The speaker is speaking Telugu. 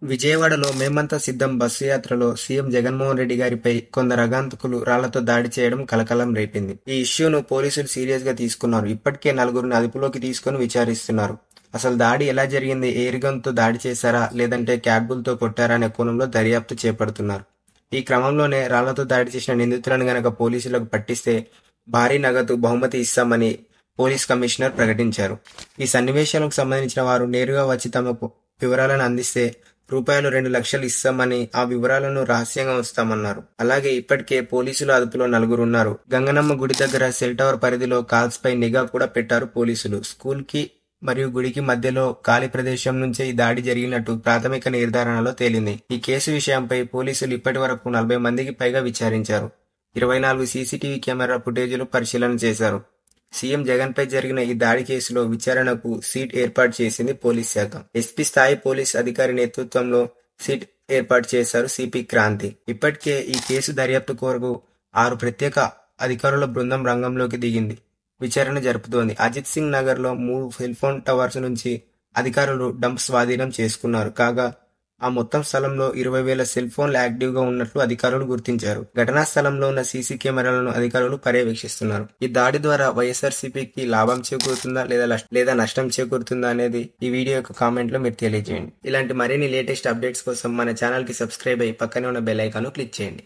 విజయవాడలో మేమంతా సిద్ధం బస్సు యాత్రలో సీఎం జగన్మోహన్ రెడ్డి గారిపై కొందరు అగాంతకులు రాళ్లతో దాడి చేయడం కలకలం రేపింది. ఈ ఇష్యూను పోలీసులు సీరియస్ గా తీసుకున్నారు. ఇప్పటికే నలుగురిని అదుపులోకి తీసుకుని విచారిస్తున్నారు. అసలు దాడి ఎలా జరిగింది, ఎయిర్ గన్ తో దాడి చేశారా లేదంటే క్యాట్బుల్తో కొట్టారా అనే కోణంలో దర్యాప్తు చేపడుతున్నారు. ఈ క్రమంలోనే రాళ్లతో దాడి చేసిన నిందితులను గనక పోలీసులకు పట్టిస్తే భారీ నగదు బహుమతి ఇస్తామని పోలీస్ కమిషనర్ ప్రకటించారు. ఈ సన్నివేశాలకు సంబంధించిన వారు నేరుగా వచ్చి తమకు వివరాలను అందిస్తే రూపాయలు 2,00,000 ఇస్తామని, ఆ వివరాలను రహస్యంగా ఉంచుతామన్నారు. అలాగే ఇప్పటికే పోలీసుల అదుపులో నలుగురు ఉన్నారు. గంగనమ్మ గుడి దగ్గర సెల్ టవర్ పరిధిలో కాల్స్ పై నిఘా కూడా పెట్టారు పోలీసులు. స్కూల్ కి మరియు గుడికి మధ్యలో ఖాళీ ప్రదేశం నుంచే ఈ దాడి జరిగినట్టు ప్రాథమిక నిర్ధారణలో తేలింది. ఈ కేసు విషయంపై పోలీసులు ఇప్పటి వరకు 40 మందికి పైగా విచారించారు. 24 సీసీటీవీ కెమెరా ఫుటేజీలు పరిశీలన చేశారు. సీఎం జగన్ పై జరిగిన ఈ దాడి కేసులో విచారణకు సీట్ ఏర్పాటు చేసింది పోలీస్ శాఖ. ఎస్పీ స్థాయి పోలీస్ అధికారి నేతృత్వంలో సీట్ ఏర్పాటు చేశారు సిపి క్రాంతి. ఇప్పటికే ఈ కేసు దర్యాప్తు కొరకు 6 ప్రత్యేక అధికారుల బృందం రంగంలోకి దిగింది. విచారణ జరుపుతోంది. అజిత్ సింగ్ నగర్ లో 3 సెల్ఫోన్ టవర్స్ నుంచి అధికారులు డంప్ స్వాధీనం చేసుకున్నారు. కాగా ఆ మొత్తం స్థలంలో 20,000 సెల్ ఫోన్లు యాక్టివ్ గా ఉన్నట్లు అధికారులు గుర్తించారు. ఘటనా స్థలంలో ఉన్న సీసీ కెమెరాలను అధికారులు పర్యవేక్షిస్తున్నారు. ఈ దాడి ద్వారా వైఎస్ఆర్సీపీకి లాభం చేకూరుతుందా లేదా నష్టం చేకూరుతుందా అనేది ఈ వీడియో యొక్క కామెంట్ లో మీరు తెలియజేయండి. ఇలాంటి మరిన్ని లేటెస్ట్ అప్డేట్స్ కోసం మన ఛానల్ కి సబ్స్క్రైబ్ అయ్యి పక్కనే ఉన్న బెల్ ఐకాన్ క్లిక్ చేయండి.